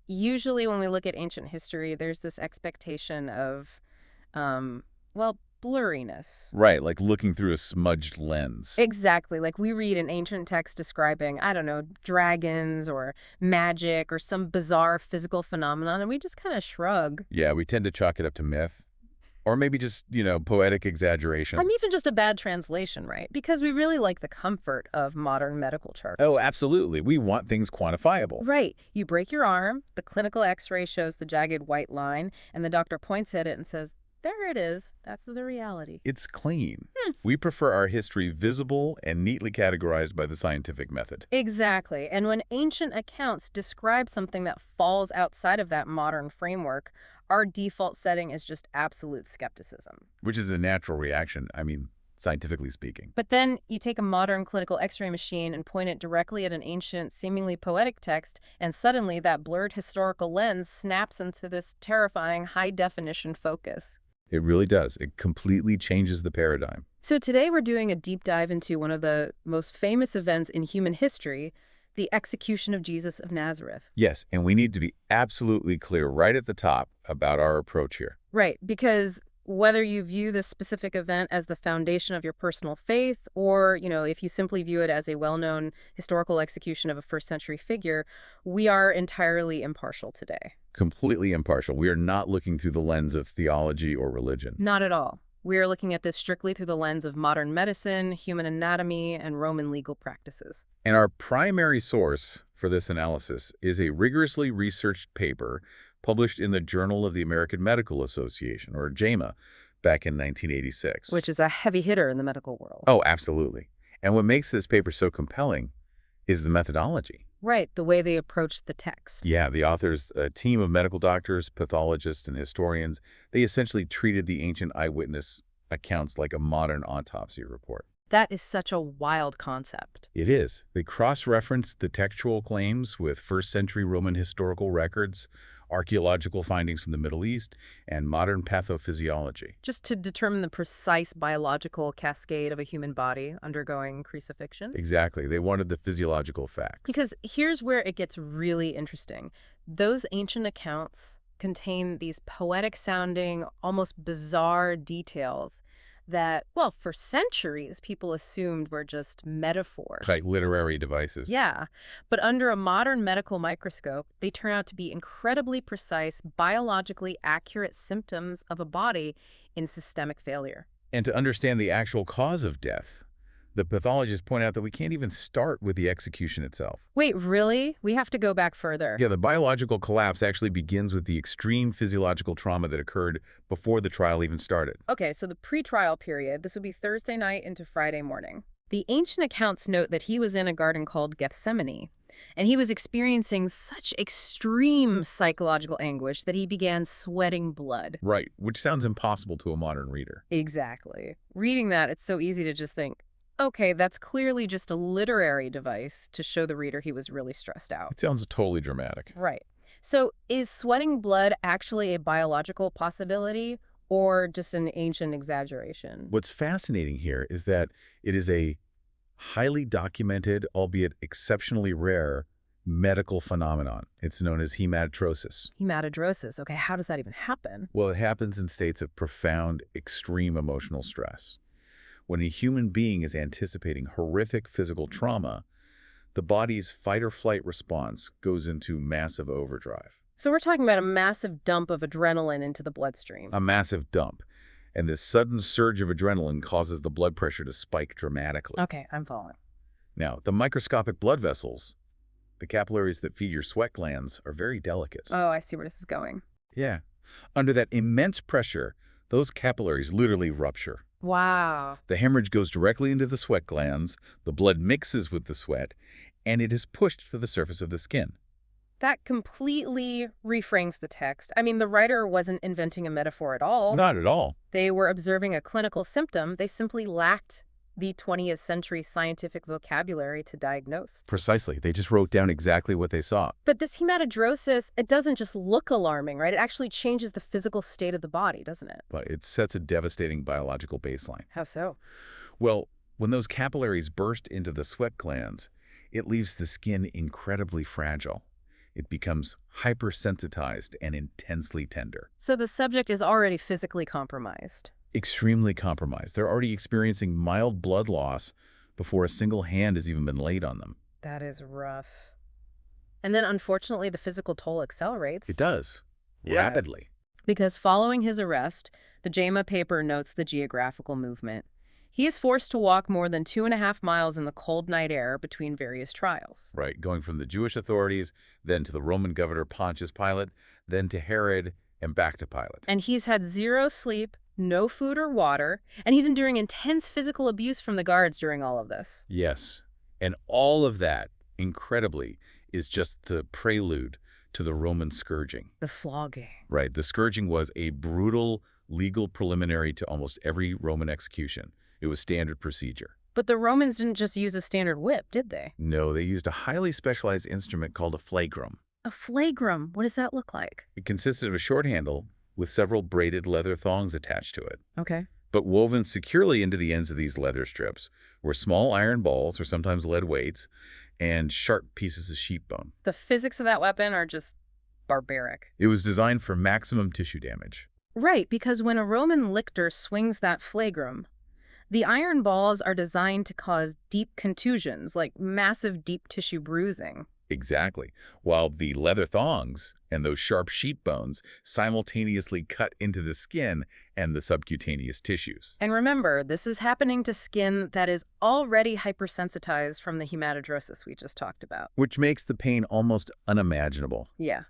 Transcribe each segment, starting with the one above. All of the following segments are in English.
Usually when we look at ancient history, there's this expectation of, well, blurriness. Right, like looking through a smudged lens. Exactly. Like we read an ancient text describing, I don't know, dragons or magic or some bizarre physical phenomenon, and we just kind of shrug. Yeah, we tend to chalk it up to myth. Or maybe just, poetic Or exaggeration. even just a bad translation, right? Because we really like the comfort of modern medical Oh, charts. absolutely. We want things quantifiable. Right. You break your arm, the clinical x-ray shows the jagged white line, and the doctor points at it and says, there it is. That's the reality. It's clean. Hmm. We prefer our history visible and neatly categorized by the scientific method. Exactly. And when ancient accounts describe something that falls outside of that modern framework, our default setting is just absolute skepticism. Which is a natural reaction, scientifically speaking. But then you take a modern clinical x-ray machine and point it directly at an ancient, seemingly poetic text, and suddenly that blurred historical lens snaps into this terrifying high-definition focus. It really does. It completely changes the paradigm. So today we're doing a deep dive into one of the most famous events in human history, the execution of Jesus of Nazareth. Yes, and we need to be absolutely clear right at the top about our approach here. Right, because whether you view this specific event as the foundation of your personal faith, or, if you simply view it as a well-known historical execution of a first-century figure, we are entirely impartial today. Completely impartial. We are not looking through the lens of theology or religion. Not at all. We are looking at this strictly through the lens of modern medicine, human anatomy, and Roman legal practices. And our primary source for this analysis is a rigorously researched paper published in the Journal of the American Medical Association, or JAMA, back in 1986. Which is a heavy hitter in the medical world. Oh, absolutely. And what makes this paper so compelling is the methodology. Right, the way they approach the text. Yeah, the authors, a team of medical doctors, pathologists, and historians, they essentially treated the ancient eyewitness accounts like a modern autopsy report. That is such a wild concept. It is. They cross-referenced the textual claims with first-century Roman historical records, archaeological findings from the Middle East, and modern pathophysiology. Just to determine the precise biological cascade of a human body undergoing crucifixion. Exactly. They wanted the physiological facts. Because here's where it gets really interesting. Those ancient accounts contain these poetic-sounding, almost bizarre details that, well, for centuries, people assumed were just metaphors. Like literary devices. Yeah, but under a modern medical microscope, they turn out to be incredibly precise, biologically accurate symptoms of a body in systemic failure. And to understand the actual cause of death, the pathologists point out that we can't even start with the execution itself. Wait, really? We have to go back further. Yeah, the biological collapse actually begins with the extreme physiological trauma that occurred before the trial even started. Okay, so the pre-trial period, this would be Thursday night into Friday morning. The ancient accounts note that he was in a garden called Gethsemane, and he was experiencing such extreme psychological anguish that he began sweating blood. Right, which sounds impossible to a modern reader. Exactly. Reading that, it's so easy to just think, okay, that's clearly just a literary device to show the reader he was really stressed out. It sounds totally dramatic. Right. So is sweating blood actually a biological possibility or just an ancient exaggeration? What's fascinating here is that it is a highly documented, albeit exceptionally rare, medical phenomenon. It's known as hematotrosis. Hematodrosis. Okay, how does that even happen? Well, it happens in states of profound, extreme emotional stress. When a human being is anticipating horrific physical trauma, the body's fight-or-flight response goes into massive overdrive. So we're talking about a massive dump of adrenaline into the bloodstream. A massive dump. And this sudden surge of adrenaline causes the blood pressure to spike dramatically. Okay, I'm following. Now, the microscopic blood vessels, the capillaries that feed your sweat glands, are very delicate. Oh, I see where this is going. Yeah. Under that immense pressure, those capillaries literally rupture. Wow. The hemorrhage goes directly into the sweat glands, the blood mixes with the sweat, and it is pushed to the surface of the skin. That completely reframes the text. I mean, the writer wasn't inventing a metaphor at all. Not at all. They were observing a clinical symptom. They simply lacked the 20th century scientific vocabulary to diagnose. Precisely. They just wrote down exactly what they saw. But this hematodrosis, it doesn't just look alarming, right? It actually changes the physical state of the body, doesn't it? But it sets a devastating biological baseline. How so? Well, when those capillaries burst into the sweat glands, it leaves the skin incredibly fragile. it becomes hypersensitized and intensely tender. So the subject is already physically compromised. Extremely compromised. They're already experiencing mild blood loss before a single hand has even been laid on them. That is rough. And then, unfortunately, the physical toll It accelerates. does. Yeah. Rapidly. Because following his arrest, the JAMA paper notes the geographical movement. He is forced to walk more than 2.5 miles in the cold night air between various trials. Right, going from the Jewish authorities, then to the Roman governor Pontius Pilate, then to Herod, and back to Pilate. And he's had zero sleep, no food or water, and he's enduring intense physical abuse from the guards during all of this. Yes, and all of that, incredibly, is just the prelude to the Roman scourging. The flogging. Right, the scourging was a brutal legal preliminary to almost every Roman execution. It was standard procedure. But the Romans didn't just use a standard whip, did they? No, they used a highly specialized instrument called a flagrum. A flagrum, what does that look like? It consisted of a short handle with several braided leather thongs attached to it. Okay. But woven securely into the ends of these leather strips were small iron balls, or sometimes lead weights, and sharp pieces of sheep bone. The physics of that weapon are just barbaric. It was designed for maximum tissue damage. Right, because when a Roman lictor swings that flagrum, the iron balls are designed to cause deep contusions, like massive deep tissue bruising. Exactly. While the leather thongs and those sharp sheep bones simultaneously cut into the skin and the subcutaneous tissues. And remember, this is happening to skin that is already hypersensitized from the hematidrosis we just talked about. Which makes the pain almost unimaginable. Yeah.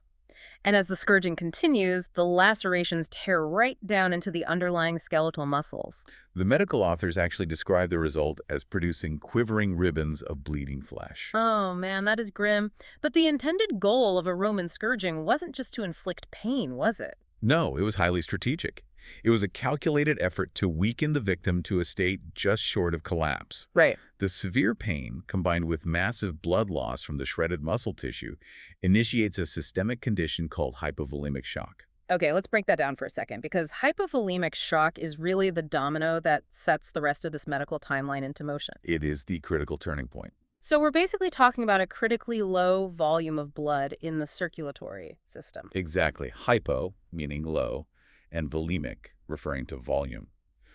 And as the scourging continues, the lacerations tear right down into the underlying skeletal muscles. The medical authors actually describe the result as producing quivering ribbons of bleeding flesh. Oh man, that is grim. But the intended goal of a Roman scourging wasn't just to inflict pain, was it? No, it was highly strategic. It was a calculated effort to weaken the victim to a state just short of collapse. Right. The severe pain, combined with massive blood loss from the shredded muscle tissue, initiates a systemic condition called hypovolemic shock. Okay, let's break that down for a second, because hypovolemic shock is really the domino that sets the rest of this medical timeline into motion. It is the critical turning point. So we're basically talking about a critically low volume of blood in the circulatory system. Exactly. Hypo, meaning low, and volemic, referring to volume.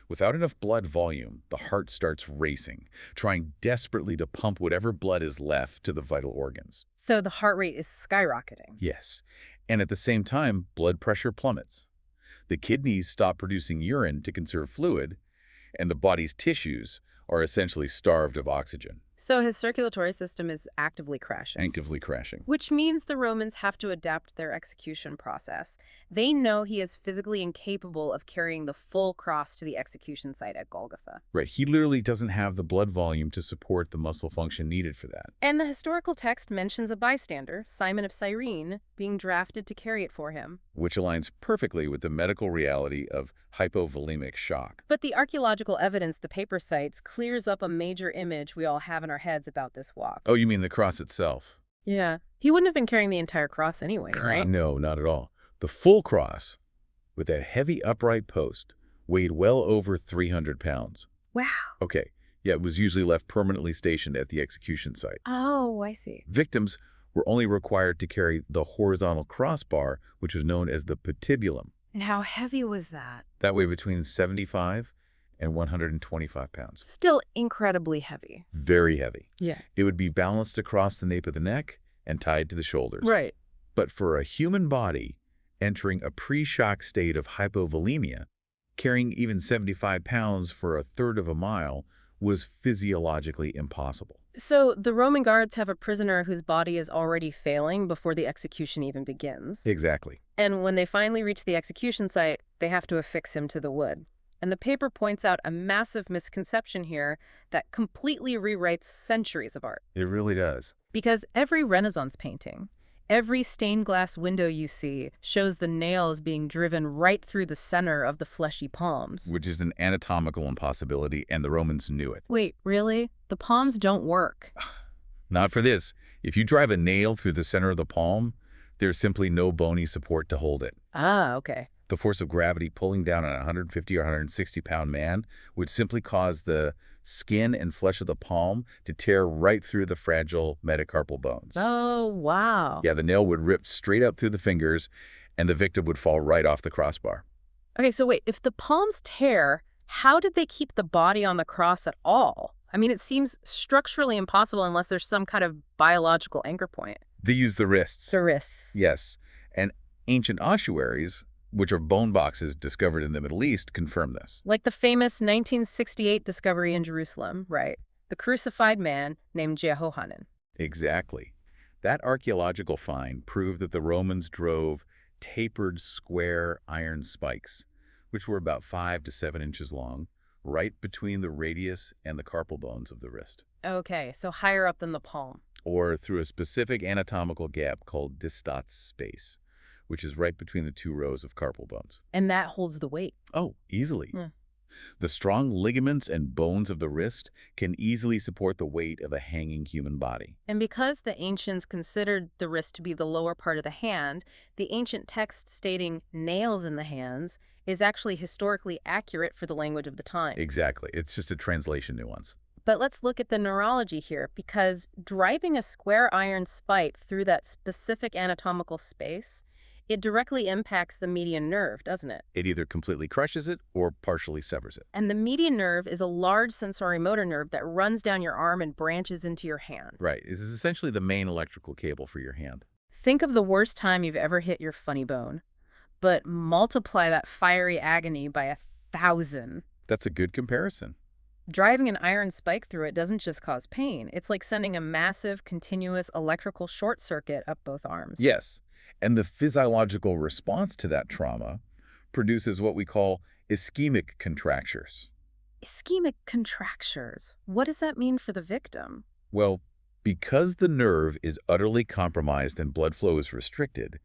Without enough blood volume, the heart starts racing, trying desperately to pump whatever blood is left to the vital organs. So the heart rate is skyrocketing. Yes. And at the same time, blood pressure plummets. The kidneys stop producing urine to conserve fluid, and the body's tissues are essentially starved of oxygen. So his circulatory system is actively crashing. Actively crashing. Which means the Romans have to adapt their execution process. They know he is physically incapable of carrying the full cross to the execution site at Golgotha. Right, he literally doesn't have the blood volume to support the muscle function needed for that. And the historical text mentions a bystander, Simon of Cyrene, being drafted to carry it for him. Which aligns perfectly with the medical reality of hypovolemic shock. But the archaeological evidence the paper cites clears up a major image we all have in our heads about this walk. Oh, you mean the cross itself? Yeah. He wouldn't have been carrying the entire cross anyway, right? No, not at all. The full cross, with that heavy upright post, weighed well over 300 pounds. Wow. Okay, yeah, it was usually left permanently stationed at the execution site. Oh, I see. Victims were only required to carry the horizontal crossbar, which was known as the patibulum. And how heavy was that? That weighed between 75 and 125 pounds. Still incredibly heavy. Very heavy. Yeah. It would be balanced across the nape of the neck and tied to the shoulders. Right. But for a human body entering a pre-shock state of hypovolemia, carrying even 75 pounds for a third of a mile was physiologically impossible. So the Roman guards have a prisoner whose body is already failing before the execution even begins. Exactly. And when they finally reach the execution site, they have to affix him to the wood. And the paper points out a massive misconception here that completely rewrites centuries of art. It really does. Because every Renaissance painting, every stained glass window you see shows the nails being driven right through the center of the fleshy palms. Which is an anatomical impossibility, and the Romans knew it. Wait, really? The palms don't work. Not for this. If you drive a nail through the center of the palm, there's simply no bony support to hold it. Ah, okay. The force of gravity pulling down on a 150 or 160-pound man would simply cause the skin and flesh of the palm to tear right through the fragile metacarpal bones. Oh, wow. Yeah, the nail would rip straight up through the fingers, and the victim would fall right off the crossbar. Okay, so wait, if the palms tear, how did they keep the body on the cross at all? I mean, it seems structurally impossible unless there's some kind of biological anchor point. They use the wrists. The wrists. Yes, and ancient ossuaries, which are bone boxes discovered in the Middle East, confirm this. Like the famous 1968 discovery in Jerusalem, right? The crucified man named Jehohanan. Exactly. That archaeological find proved that the Romans drove tapered square iron spikes, which were about 5 to 7 inches long, right between the radius and the carpal bones of the wrist, Okay, so higher up than the palm. or through a specific anatomical gap called distates space, which is right between the 2 rows of carpal bones. And that holds the weight. Oh, easily. Hmm. The strong ligaments and bones of the wrist can easily support the weight of a hanging human body. And because the ancients considered the wrist to be the lower part of the hand, the ancient text stating nails in the hands is actually historically accurate for the language of the time. Exactly. It's just a translation nuance. But let's look at the neurology here, because driving a square iron spike through that specific anatomical space, it directly impacts the median nerve, doesn't it? It either completely crushes it or partially severs it. And the median nerve is a large sensorimotor nerve that runs down your arm and branches into your hand. Right. This is essentially the main electrical cable for your hand. Think of the worst time you've ever hit your funny bone, but multiply that fiery agony by 1,000. That's a good comparison. Driving an iron spike through it doesn't just cause pain. It's like sending a massive, continuous electrical short circuit up both arms. Yes. And the physiological response to that trauma produces what we call ischemic contractures. Ischemic contractures. What does that mean for the victim? Well, because the nerve is utterly compromised and blood flow is restricted,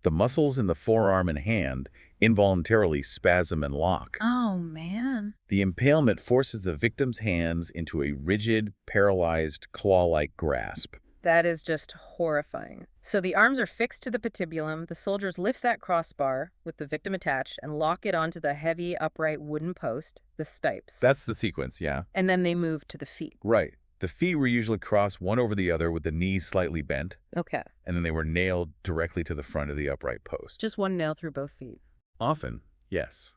the muscles in the forearm and hand involuntarily spasm and lock. Oh, man. The impalement forces the victim's hands into a rigid, paralyzed, claw-like grasp. That is just horrifying. So the arms are fixed to the patibulum, the soldiers lift that crossbar with the victim attached and lock it onto the heavy, upright wooden post, the stipes. That's the sequence, yeah. And then they move to the feet. Right. The feet were usually crossed one over the other with the knees slightly bent, Okay. and then they were nailed directly to the front of the upright post. Just one nail through both feet. Often, yes.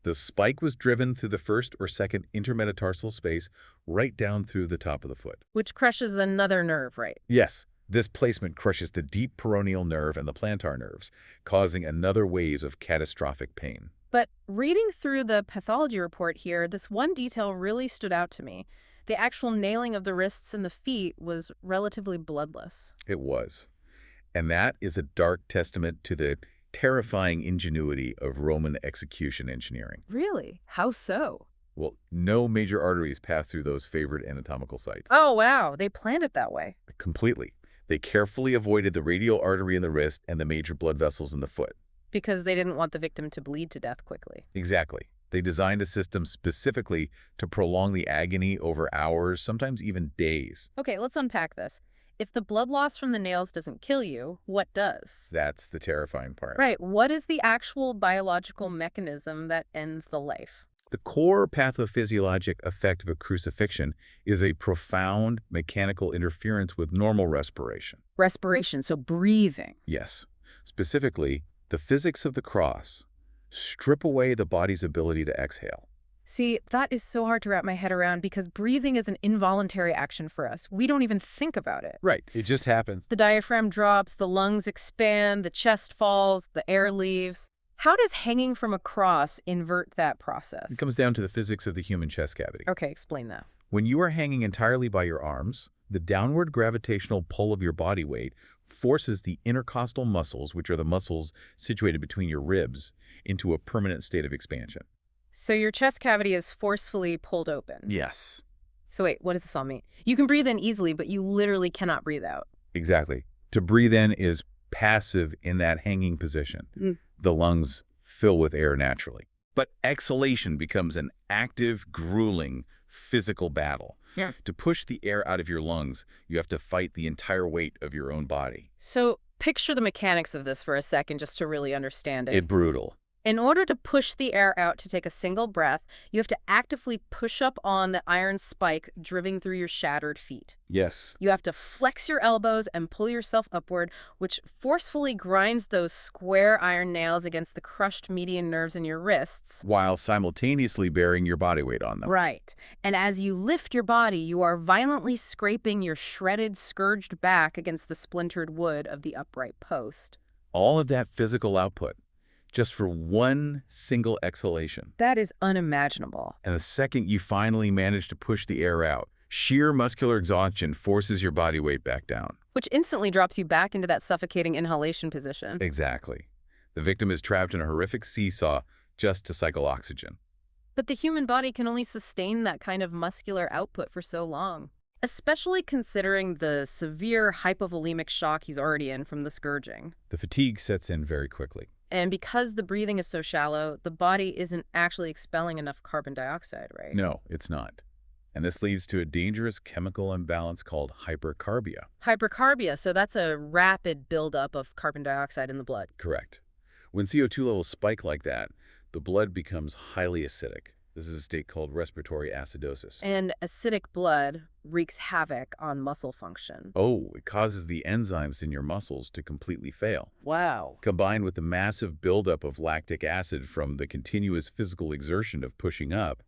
The spike was driven through the first or second intermetatarsal space right down through the top of the foot. Which crushes another nerve, right? Yes, this placement crushes the deep peroneal nerve and the plantar nerves, causing another wave of catastrophic pain. But reading through the pathology report here, this one detail really stood out to me. The actual nailing of the wrists and the feet was relatively bloodless. It was. And that is a dark testament to the terrifying ingenuity of Roman execution engineering. Really? How so? Well, no major arteries pass through those favored anatomical sites. Oh, wow. They planned it that way. Completely. They carefully avoided the radial artery in the wrist and the major blood vessels in the foot. Because they didn't want the victim to bleed to death quickly. Exactly. They designed a system specifically to prolong the agony over hours, sometimes even days. Okay, let's unpack this. If the blood loss from the nails doesn't kill you, what does? That's the terrifying part. Right. What is the actual biological mechanism that ends the life? The core pathophysiologic effect of a crucifixion is a profound mechanical interference with normal respiration. Respiration, so breathing. Yes. Specifically, the physics of the cross strip away the body's ability to exhale. See, that is so hard to wrap my head around because breathing is an involuntary action for us. We don't even think about it. Right. It just happens. The diaphragm drops, the lungs expand, the chest falls, the air leaves. How does hanging from a cross invert that process? It comes down to the physics of the human chest cavity. Okay, explain that. When you are hanging entirely by your arms, the downward gravitational pull of your body weight forces the intercostal muscles, which are the muscles situated between your ribs, into a permanent state of expansion. So your chest cavity is forcefully pulled open. Yes. So wait, what does this all mean? You can breathe in easily, but you literally cannot breathe out. Exactly. To breathe in is passive in that hanging position. The lungs fill with air naturally. But exhalation becomes an active, grueling, physical battle. Yeah. To push the air out of your lungs, you have to fight the entire weight of your own body. So picture the mechanics of this for a second just to really understand it. It's brutal. In order to push the air out to take a single breath, you have to actively push up on the iron spike driven through your shattered feet. Yes, You have to flex your elbows and pull yourself upward, which forcefully grinds those square iron nails against the crushed median nerves in your wrists. while simultaneously bearing your body weight on them. Right. And as you lift your body, you are violently scraping your shredded, scourged back against the splintered wood of the upright post. All of that physical output, just for one single exhalation. That is unimaginable. And the second you finally manage to push the air out, sheer muscular exhaustion forces your body weight back down. Which instantly drops you back into that suffocating inhalation position. Exactly. The victim is trapped in a horrific seesaw just to cycle oxygen. But the human body can only sustain that kind of muscular output for so long, especially considering the severe hypovolemic shock he's already in from the scourging. The fatigue sets in very quickly. And because the breathing is so shallow, the body isn't actually expelling enough carbon dioxide, right? No, it's not. And this leads to a dangerous chemical imbalance called hypercarbia. Hypercarbia, so that's a rapid buildup of carbon dioxide in the blood. Correct. When CO2 levels spike like that, the blood becomes highly acidic. This is a state called respiratory acidosis. And acidic blood wreaks havoc on muscle function. Oh, it causes the enzymes in your muscles to completely fail. Wow. Combined with the massive buildup of lactic acid from the continuous physical exertion of pushing up,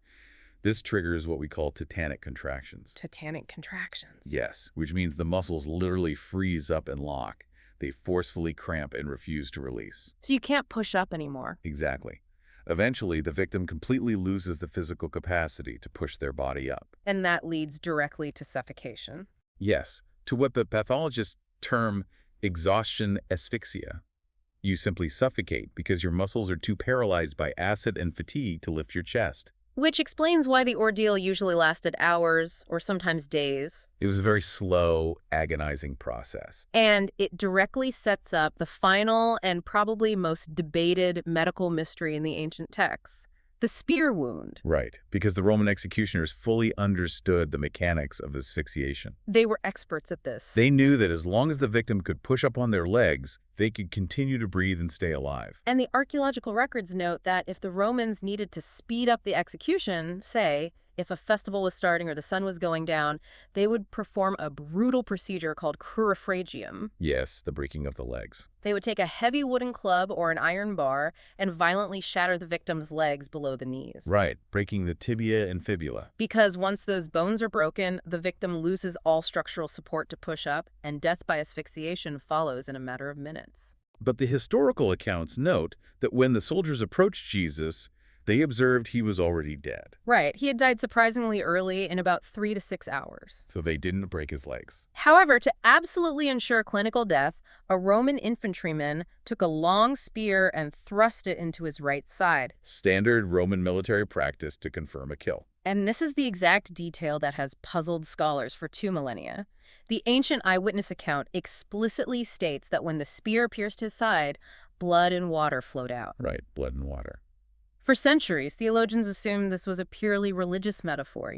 this triggers what we call tetanic contractions. Tetanic contractions. Yes, which means the muscles literally freeze up and lock. They forcefully cramp and refuse to release. So you can't push up anymore. Exactly. Eventually, the victim completely loses the physical capacity to push their body up. And that leads directly to suffocation. Yes, to what the pathologists term exhaustion asphyxia. You simply suffocate because your muscles are too paralyzed by acid and fatigue to lift your chest. Which explains why the ordeal usually lasted hours or sometimes days. It was a very slow, agonizing process. And it directly sets up the final and probably most debated medical mystery in the ancient texts, the spear wound. Right, because the Roman executioners fully understood the mechanics of asphyxiation. They were experts at this. They knew that as long as the victim could push up on their legs, they could continue to breathe and stay alive. And the archaeological records note that if the Romans needed to speed up the execution, say, if a festival was starting or the sun was going down, they would perform a brutal procedure called Crucifixion. Yes, the breaking of the legs. They would take a heavy wooden club or an iron bar and violently shatter the victim's legs below the knees. Right, breaking the tibia and fibula. Because once those bones are broken, the victim loses all structural support to push up, and death by asphyxiation follows in a matter of minutes. But the historical accounts note that when the soldiers approached Jesus, they observed he was already dead. Right, he had died surprisingly early in about 3 to 6 hours. So they didn't break his legs. However, to absolutely ensure clinical death, a Roman infantryman took a long spear and thrust it into his right side. Standard Roman military practice to confirm a kill. And this is the exact detail that has puzzled scholars for 2 millennia. The ancient eyewitness account explicitly states that when the spear pierced his side, blood and water flowed out. Right, blood and water. For centuries, theologians assumed this was a purely religious metaphor,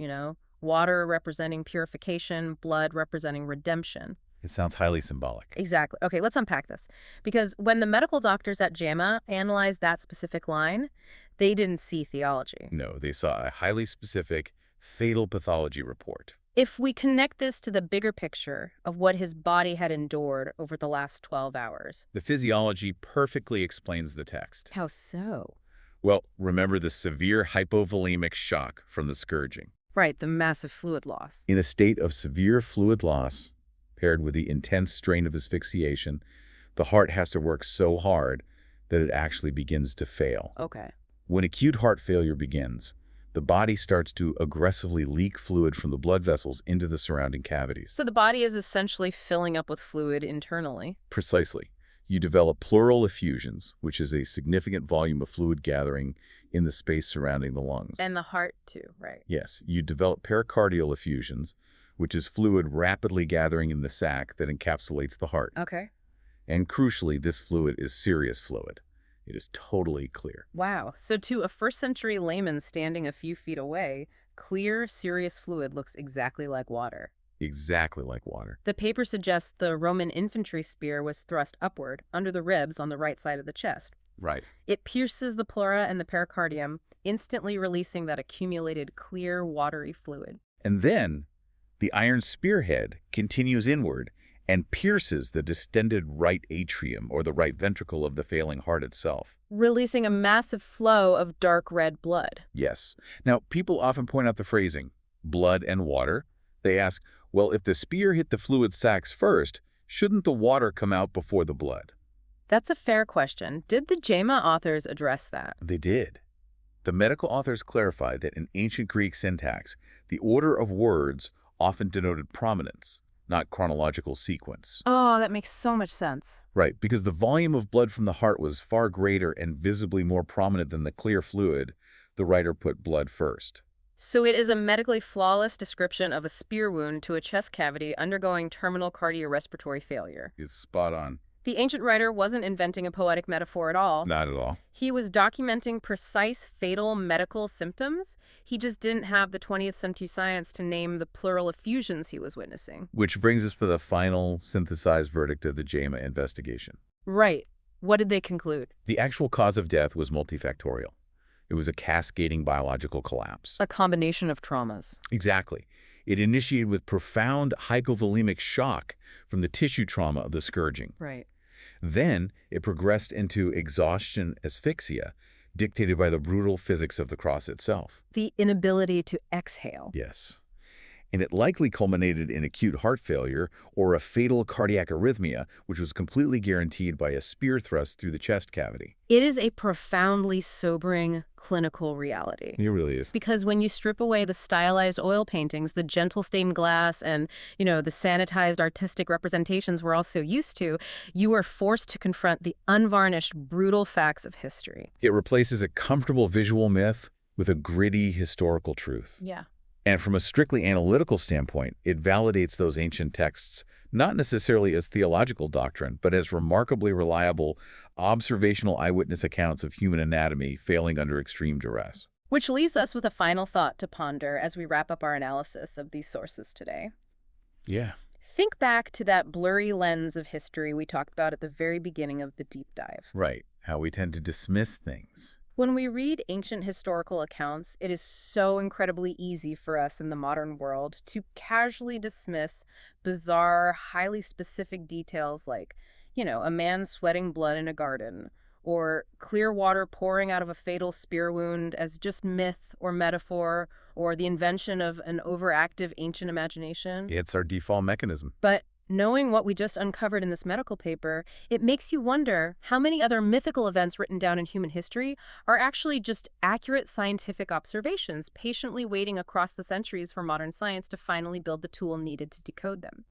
water representing purification, blood representing redemption. It sounds highly symbolic. Exactly. Okay, let's unpack this. Because when the medical doctors at JAMA analyzed that specific line, they didn't see theology. No, they saw a highly specific, fatal pathology report. If we connect this to the bigger picture of what his body had endured over the last 12 hours. The physiology perfectly explains the text. How so? Well, remember the severe hypovolemic shock from the scourging. Right, the massive fluid loss. In a state of severe fluid loss, paired with the intense strain of asphyxiation, the heart has to work so hard that it actually begins to fail. Okay. When acute heart failure begins, the body starts to aggressively leak fluid from the blood vessels into the surrounding cavities. So the body is essentially filling up with fluid internally. Precisely. You develop pleural effusions, which is a significant volume of fluid gathering in the space surrounding the lungs. And the heart too, right? Yes, you develop pericardial effusions, which is fluid rapidly gathering in the sac that encapsulates the heart. Okay. And crucially, this fluid is serious fluid. It is totally clear. Wow. So to a first-century layman standing a few feet away, clear, serious fluid looks exactly like water. Exactly like water. The paper suggests the Roman infantry spear was thrust upward, under the ribs on the right side of the chest. Right. It pierces the pleura and the pericardium, instantly releasing that accumulated clear, watery fluid. And then the iron spearhead continues inward and pierces the distended right atrium or the right ventricle of the failing heart itself. Releasing a massive flow of dark red blood. Yes. Now, people often point out the phrasing, blood and water. They ask, well, if the spear hit the fluid sacs first, shouldn't the water come out before the blood? That's a fair question. Did the JAMA authors address that? They did. The medical authors clarified that in ancient Greek syntax, the order of words often denoted prominence, not chronological sequence. Oh, that makes so much sense. Right, because the volume of blood from the heart was far greater and visibly more prominent than the clear fluid, the writer put blood first. So it is a medically flawless description of a spear wound to a chest cavity undergoing terminal cardiorespiratory failure. It's spot on. The ancient writer wasn't inventing a poetic metaphor at all. Not at all. He was documenting precise fatal medical symptoms. He just didn't have the 20th century science to name the pleural effusions he was witnessing. Which brings us to the final synthesized verdict of the JAMA investigation. Right. What did they conclude? The actual cause of death was multifactorial. It was a cascading biological collapse. A combination of traumas. Exactly. It initiated with profound hypovolemic shock from the tissue trauma of the scourging. Right. Then it progressed into exhaustion asphyxia, dictated by the brutal physics of the cross itself. The inability to exhale. Yes. And it likely culminated in acute heart failure or a fatal cardiac arrhythmia, which was completely guaranteed by a spear thrust through the chest cavity. It is a profoundly sobering clinical reality. It really is. Because when you strip away the stylized oil paintings, the gentle stained glass, and, the sanitized artistic representations we're all so used to, you are forced to confront the unvarnished, brutal facts of history. It replaces a comfortable visual myth with a gritty historical truth. Yeah. And from a strictly analytical standpoint, it validates those ancient texts, not necessarily as theological doctrine, but as remarkably reliable observational eyewitness accounts of human anatomy failing under extreme duress. Which leaves us with a final thought to ponder as we wrap up our analysis of these sources today. Yeah. Think back to that blurry lens of history we talked about at the very beginning of the deep dive. Right. How we tend to dismiss things. When we read ancient historical accounts, it is so incredibly easy for us in the modern world to casually dismiss bizarre, highly specific details like, a man sweating blood in a garden, or clear water pouring out of a fatal spear wound as just myth or metaphor, or the invention of an overactive ancient imagination. It's our default mechanism. But knowing what we just uncovered in this medical paper, it makes you wonder how many other mythical events written down in human history are actually just accurate scientific observations, patiently waiting across the centuries for modern science to finally build the tool needed to decode them.